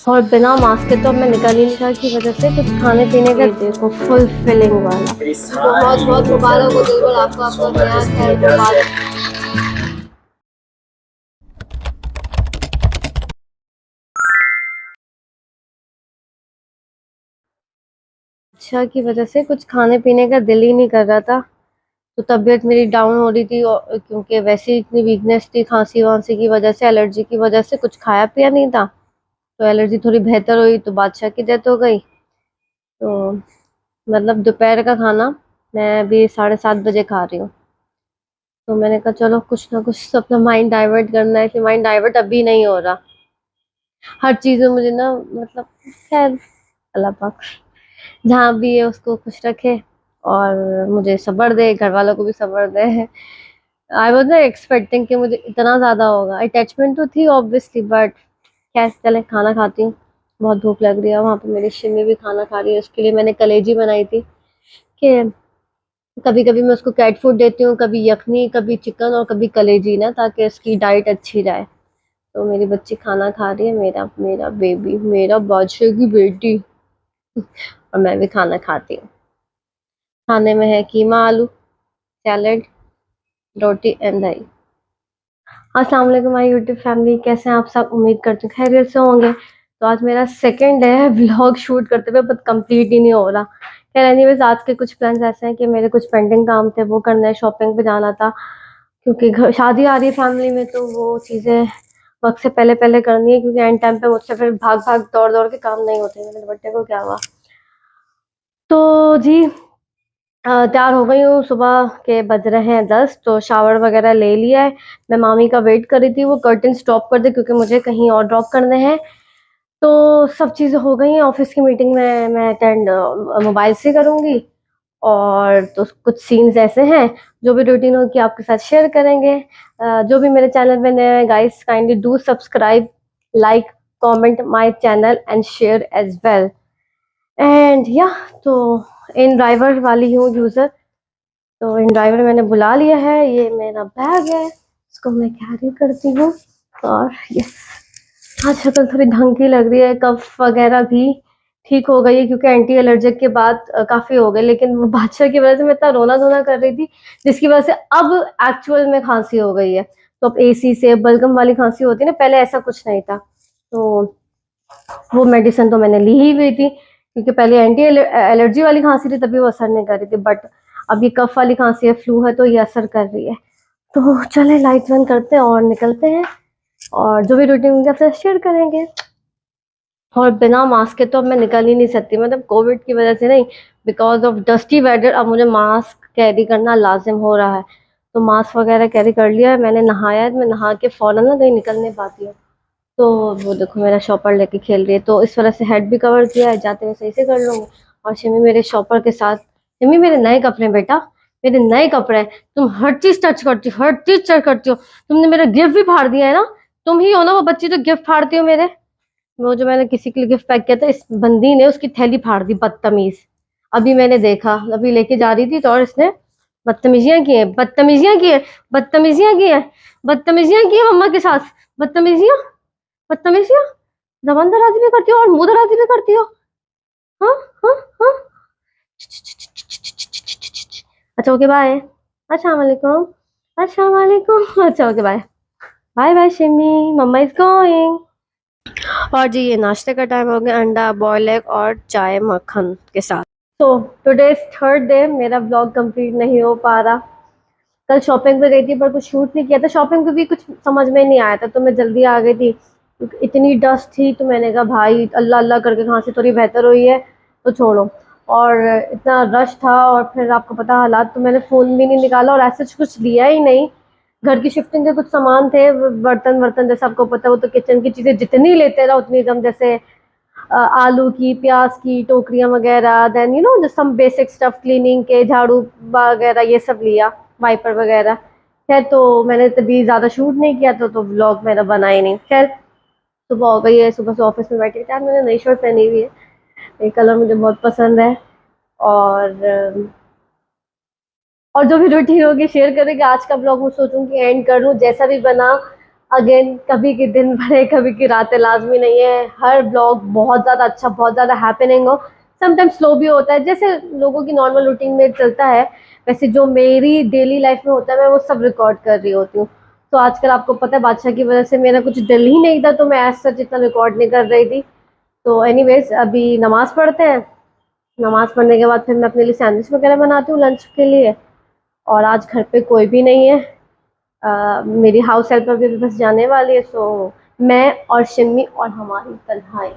और बिना मास्क के तो मैं निकल ही नहीं रहा की वजह से कुछ खाने पीने का देखो फुल फिलिंग वाला। बहुत बहुत मुबारक हो दिलबर आपको, आपका नया घर मुबारक। अच्छा की वजह से कुछ खाने पीने का दिल ही नहीं कर रहा था। तो तबीयत मेरी डाउन हो रही थी और क्योंकि वैसे ही इतनी वीकनेस थी, खांसी वांसी की वजह से, एलर्जी की वजह से कुछ खाया पिया नहीं था। तो एलर्जी थोड़ी बेहतर हुई तो बादशाह की डेथ हो गई। तो मतलब दोपहर का खाना मैं अभी 7:30 बजे खा रही हूँ। तो मैंने कहा चलो कुछ ना कुछ अपना माइंड डाइवर्ट करना है, कि माइंड डाइवर्ट अभी नहीं हो रहा। हर चीज में मुझे ना मतलब, खैर अल्लाह पाक जहाँ भी है उसको खुश रखे और मुझे सब्र दे, घर वालों को भी सब्र दे। आई वॉज नॉट एक्सपेक्टिंग कि मुझे इतना ज्यादा होगा। अटैचमेंट तो थी ऑब्वियसली, बट क्या, चले खाना खाती हूँ। बहुत भूख लग रही है। वहां पे मेरी शिमी भी खाना खा रही है, उसके लिए मैंने कलेजी बनाई थी। कि कभी कभी मैं उसको कैट फूड देती हूँ, कभी यखनी, कभी चिकन और कभी कलेजी, ना ताकि उसकी डाइट अच्छी जाए। तो मेरी बच्ची खाना खा रही है, मेरा मेरा बेबी, मेरा बादशाह की बेटी। और मैं भी खाना खाती हूँ। खाने में है कीमा आलू, सैलेड, रोटी एंड दही। अस्सलाम वालेकुम माय यूट्यूब फैमिली, कैसे हैं आप सब? उम्मीद करती हूँ खैरियत से होंगे। तो आज मेरा सेकंड है व्लॉग शूट करते हुए, बट कंप्लीट ही नहीं हो रहा। खैर एनीवेज, आज के कुछ प्लान्स ऐसे हैं कि मेरे कुछ पेंडिंग काम थे वो करना है, शॉपिंग पे जाना था। क्योंकि घर शादी आ रही है फैमिली में, तो वो चीज़ें वक्त से पहले पहले करनी है, क्योंकि एंड टाइम पे मुझसे फिर भाग भाग दौड़ दौड़ के काम नहीं होते। मेरे दुपट्टे को क्या हुआ? तो जी, तैयार हो गई हूँ। सुबह के बज रहे हैं 10, तो शावर वगैरह ले लिया है। मैं मामी का वेट कर रही थी, वो कर्टन स्टॉप कर दे क्योंकि मुझे कहीं और ड्रॉप करने हैं। तो सब चीज़ें हो गई हैं। ऑफिस की मीटिंग में मैं अटेंड मोबाइल से करूँगी। और तो कुछ सीन्स ऐसे हैं, जो भी रूटीन होगी आपके साथ शेयर करेंगे। जो भी मेरे चैनल में नए हैं guys, kindly do subscribe, like, comment my channel and share as well. And yeah, तो इन ड्राइवर वाली हूँ यूज़र। तो इन ड्राइवर मैंने बुला लिया है। ये मेरा बैग है, इसको मैं कैरी करती हूँ। और यस, आज शक्ल थोड़ी ढंग की लग रही है। कफ वगैरह भी ठीक हो गई है, क्योंकि एंटी एलर्जिक के बाद काफी हो गए। लेकिन वो बादशाह की वजह से मैं इतना रोना धोना कर रही थी, जिसकी वजह से अब एक्चुअल में खांसी हो गई है। तो अब एसी से बलगम वाली खांसी होती है ना, पहले ऐसा कुछ नहीं था। तो वो मेडिसिन तो मैंने ली ही हुई थी, क्योंकि पहले एंटी एलर्जी वाली खांसी थी, तभी वो असर नहीं कर रही थी। बट अब ये कफ वाली खांसी है, फ्लू है, तो ये असर कर रही है। तो चले लाइट बंद करते हैं और निकलते हैं। और जो भी रूटीन उनके साथ शेयर करेंगे। और बिना मास्क के तो अब मैं निकल ही नहीं सकती, मतलब कोविड की वजह से नहीं, बिकॉज ऑफ डस्टी वेदर अब मुझे मास्क कैरी करना लाजिम हो रहा है। तो मास्क वगैरह कैरी कर लिया है। मैंने नहाया है, मैं नहा के फौरन ना कहीं निकल नहीं पाती हूँ। तो वो देखो मेरा शॉपर लेके खेल रही है, तो इस वजह से हेड भी कवर किया है, जाते हुए सही से कर लूंगी। और शिमी मेरे शॉपर के साथ, शिमी मेरे नए कपड़े हैं बेटा, मेरे नए कपड़े हैं। तुम हर चीज टच करती हो, हर चीज टच करती हो। तुमने मेरा गिफ्ट भी फाड़ दिया है ना। तुम ही हो ना वो बच्ची जो गिफ्ट फाड़ती हो मेरे। वो जो मैंने किसी के लिए गिफ्ट पैक किया था, इस बंदी ने उसकी थैली फाड़ दी, बदतमीज। अभी मैंने देखा, अभी लेके जा रही थी तो, और इसने बदतमीजियां की है, बदतमीजियां की है, बदतमीजियां की है, बदतमीजियां की है मम्मा के साथ। बदतमीजियां, बदतमीजियां, जबान दराजी भी करती हो और मुंह दराजी भी करती हो। हाँ, हाँ, हाँ। अच्छा ओके बाय। अस्सलाम वालेकुम, अस्सलाम वालेकुम। अच्छा ओके बाय। बाय बाय शिमी, मम्मा इज गोइंग। और जी, ये नाश्ते का टाइम हो गया। अंडा बॉयल एग और चाय मक्खन के साथ। तो टुडे इज थर्ड डे, मेरा ब्लॉग कंप्लीट नहीं हो पा रहा। कल शॉपिंग पे गई थी पर कुछ शूट नहीं किया था। शॉपिंग पे भी कुछ समझ में नहीं आया था, तो मैं जल्दी आ गई थी। इतनी डस्ट थी, तो मैंने कहा भाई अल्लाह अल्लाह करके खांसी थोड़ी बेहतर हुई है तो छोड़ो। और इतना रश था, और फिर आपको पता हालात, तो मैंने फ़ोन भी नहीं निकाला और ऐसे कुछ लिया ही नहीं। घर की शिफ्टिंग के कुछ सामान थे, बर्तन वर्तन, जैसे आपको पता है, वो तो किचन की चीज़ें जितनी लेते रहो उतनी कम। जैसे आलू की, प्याज की टोकरियां वगैरह, देन जो सम बेसिक स्टफ, क्लीनिंग के झाड़ू वगैरह, ये सब लिया, वाइपर वगैरह। खैर तो मैंने तभी ज़्यादा शूट नहीं किया, तो व्लॉग मेरा बना ही नहीं। खैर सुबह हो गई है, सुबह से ऑफिस में बैठी थी। आज मैंने नई शर्ट पहनी हुई है, ये कलर मुझे बहुत पसंद है। और और जो भी रूटीन होगी शेयर करेंगे। आज का ब्लॉग मैं सोचूंगी एंड कर लूँ, जैसा भी बना अगेन कभी के दिन भरे कभी की रातें लाजमी नहीं है, हर ब्लॉग बहुत ज़्यादा अच्छा, बहुत ज़्यादा हैपनिंग हो, समटाइम्स स्लो भी होता है, जैसे लोगों की नॉर्मल रूटीन में चलता है वैसे जो मेरी डेली लाइफ में होता है मैं वो सब रिकॉर्ड कर रही होती हूँ। तो आजकल आपको पता है बादशाह की वजह से मेरा कुछ दिल ही नहीं था, तो मैं एज सच इतना रिकॉर्ड नहीं कर रही थी। तो एनीवेज अभी नमाज पढ़ते हैं, नमाज पढ़ने के बाद फिर मैं अपने लिए सैंडविच वगैरह बनाती हूँ लंच के लिए। और आज घर पे कोई भी नहीं है, मेरी हाउस हेल्पर भी बस जाने वाली है, सो मैं और शिम्मी और हमारी तन्हाई।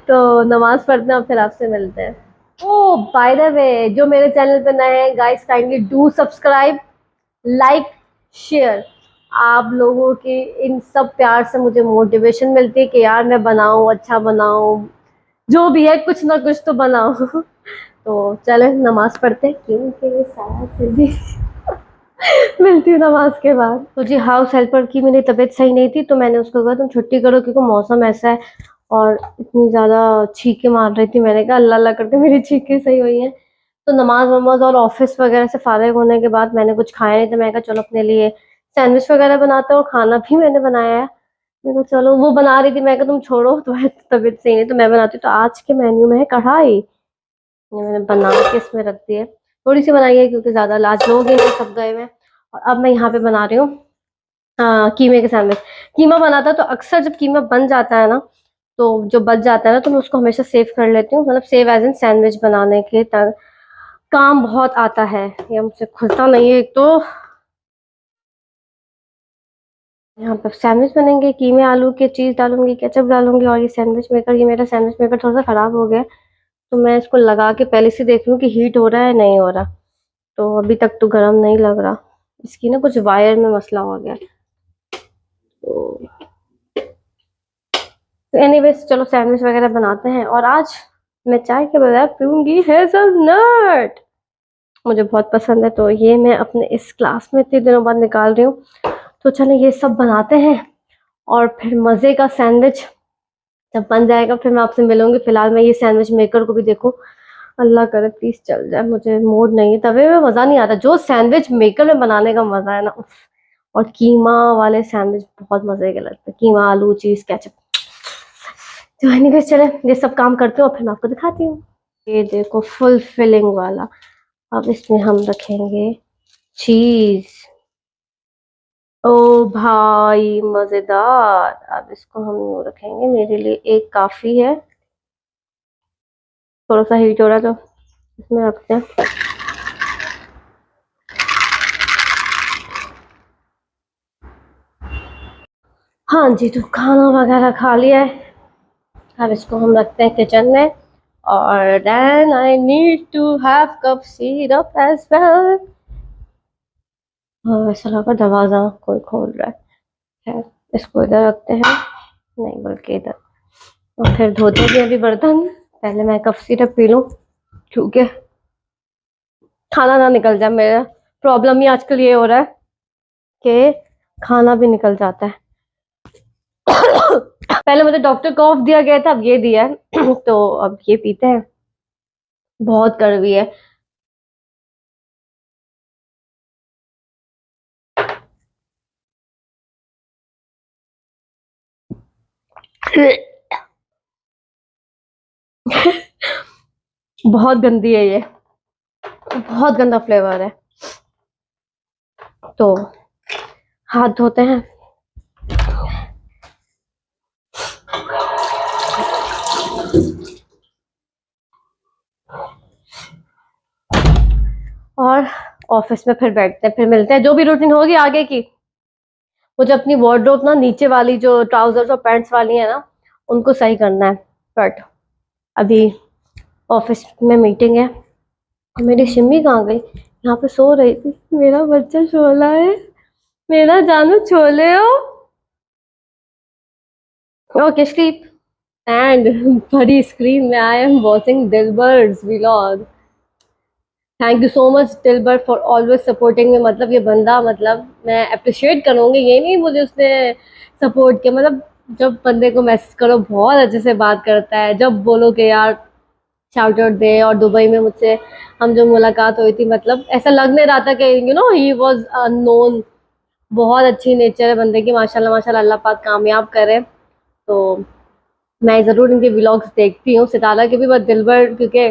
तो नमाज पढ़ते हैं और फिर आपसे मिलते हैं। ओ बाय द वे, जो मेरे चैनल पे नए हैं guys, kindly do subscribe, like, share. आप लोगों की इन सब प्यार से मुझे मोटिवेशन मिलती है कि यार मैं बनाऊं, अच्छा बनाऊं, जो भी है कुछ ना कुछ तो बनाऊं। तो चले नमाज पढ़ते हैं क्योंकि सारा सिद्धि। मिलती हूँ नमाज के बाद। तो जी हाउस हेल्पर की मेरी तबीयत सही नहीं थी, तो मैंने उसको कहा तुम छुट्टी करो क्योंकि मौसम ऐसा है और इतनी ज़्यादा छींकें मार रही थी। मैंने कहा अल्लाह अल्लाह करके मेरी छींकें सही हुई हैं। तो नमाज वमाज और ऑफिस वगैरह से फारिग होने के बाद मैंने कुछ खाया नहीं, तो मैंने कहा चलो अपने लिए सैंडविच वगैरह बनाते हैं, और खाना भी मैंने बनाया है। मैंने कहा चलो, वो बना रही थी, मैं कहा तुम छोड़ो, तुम्हारी तबीयत सही नहीं तो मैं बनाती हूँ। तो आज के मेन्यू में है कढ़ाई, ये मैंने बना के इसमें रख दी है, थोड़ी सी बनाई है क्योंकि ज़्यादा लाज लोग हैं, सब गए हुए हैं। और अब मैं यहाँ पे बना रही हूँ कीमे के सैंडविच। कीमा बनाता तो अक्सर जब कीमा बन जाता है ना, तो जो बच जाता है ना, तो मैं उसको हमेशा सेव कर लेती हूँ, मतलब सेव एज इन सैंडविच बनाने के काम बहुत आता है। ये मुझसे खुलता नहीं है एक तो। यहाँ पर सैंडविच बनेंगे, कीमे आलू के, चीज़ डालूंगी, केचप डालूंगी, और ये सैंडविच मेकर, ये मेरा सैंडविच मेकर थोड़ा सा खराब हो गया है, तो मैं इसको लगा के पहले से देख लूँ कि हीट हो रहा है नहीं हो रहा। तो अभी तक तो गर्म नहीं लग रहा, इसकी ना कुछ वायर में मसला हो गया। तो एनीवेज चलो सैंडविच वगैरह बनाते हैं। और आज मैं चाय के बजाय पीऊंगी हेज़लनट, मुझे बहुत पसंद है, तो ये मैं अपने इस क्लास में इतने दिनों बाद निकाल रही हूँ। तो चलो ये सब बनाते हैं और फिर मज़े का सैंडविच जब बन जाएगा फिर मैं आपसे मिलूंगी। फिलहाल मैं ये सैंडविच मेकर को भी देखूं, अल्लाह करे प्लीज चल जाए। मुझे मूड नहीं है, तवे में मज़ा नहीं आता, जो सैंडविच मेकर में बनाने का मज़ा है ना, उफ। और कीमा वाले सैंडविच बहुत मज़े के लगते हैं, कीमा आलू चीज़ केचप। तो एनीवेज चले ये सब काम करती हूँ और फिर मैं आपको दिखाती हूँ। ये देखो फुल फिलिंग वाला, अब इसमें हम रखेंगे चीज। ओ भाई मजेदार। अब इसको हम यूं रखेंगे, मेरे लिए एक काफी है। थोड़ा सा हीट हो रहा है तो इसमें रखते हैं। हाँ जी, तो खाना वगैरह खा लिया है, अब इसको हम रखते हैं किचन में। और then I need to have cup syrup as well. ऐसा लगा दरवाजा कोई खोल रहा है, इसको इधर रखते हैं, नहीं बल्कि इधर। और फिर धोते भी अभी बर्तन, पहले मैं कप सिरप पी लूं क्योंकि खाना ना निकल जाए। मेरा प्रॉब्लम ही आजकल ये हो रहा है कि खाना भी निकल जाता है। पहले मुझे डॉक्टर का ऑफ दिया गया था, अब ये दिया है। तो अब ये पीते हैं, बहुत कड़वी है। बहुत गंदी है ये, बहुत गंदा फ्लेवर है। तो हाथ धोते हैं। और ऑफिस में फिर बैठते हैं, फिर मिलते हैं, जो भी रूटीन होगी आगे की। मुझे अपनी वार्डरोब ना नीचे वाली जो ट्राउजर्स और पैंट्स वाली है ना, उनको सही करना है। बट अभी ऑफिस में मीटिंग है। मेरी शिम्मी कहाँ गई, यहाँ पे सो रही थी। मेरा बच्चा शोला है, मेरा जानू छोले हो। Okay sleep. एंड बड़ी स्क्रीन में I am watching Dilbar's vlog. Thank you so much Dilbar for always supporting में। मतलब ये बंदा, मतलब मैं अप्रिशिएट करूँगी, ये नहीं मुझे उसने सपोर्ट किया, मतलब जब बंदे को मैसेज करो बहुत अच्छे से बात करता है, जब बोलो कि यार शाउट आउट दे। और दुबई में मुझसे हम जो मुलाकात हुई थी, मतलब ऐसा लग नहीं रहा था कि you know he was unknown, बहुत अच्छी नेचर है बंदे की, माशाल्लाह माशाल्लाह, अल्लाह पाक कामयाब करे। तो मैं ज़रूर इनके व्लॉग्स देखती हूँ, सितारा के भी, बस दिलबर, क्योंकि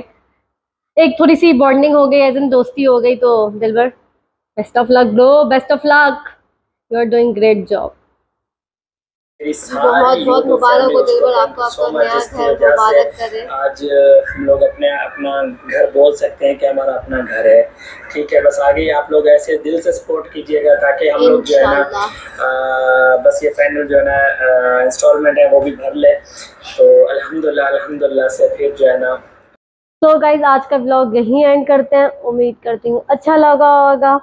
एक थोड़ी सी बॉन्डिंग हो गई, एज इन दोस्ती हो गई। तो Dilbar, best of luck bro, best of luck, you are doing great job. बहुत बहुत मुबारक हो दिलबर, आपको आपका नया घर मुबारक करे। आज हम लोग अपना घर बोल सकते हैं कि हमारा अपना घर है। ठीक है, बस आगे आप लोग ऐसे दिल से सपोर्ट कीजिएगा ताकि हम लोग जो है ना बस ये फाइनल जो है ना इंस्टॉलमेंट है वो भी भर ले। तो अल्हम्दुलिल्लाह से फिर जो है ना। तो गाइज आज का ब्लॉग यहीं एंड करते हैं। उम्मीद करती हूँ अच्छा लगा होगा।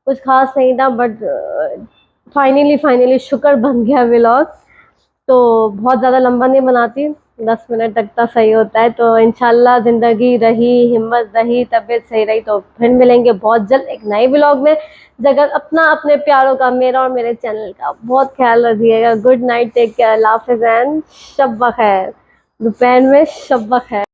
कुछ खास नहीं था, बट फाइनली शुक्र बन गया व्लॉग। तो बहुत ज़्यादा लंबा नहीं बनाती, 10 मिनट तक तो सही होता है। तो इंशाल्लाह ज़िंदगी रही, हिम्मत रही, तबीयत सही रही तो फिर मिलेंगे बहुत जल्द एक नए व्लॉग में। जगह अपना, अपने प्यारों का, मेरा और मेरे चैनल का बहुत ख्याल रखिएगा। गुड नाइट, टेक केयर, अल्लाह हाफ़िज़ एंड शब बख़ैर। दोपहर में शब बख़ैर।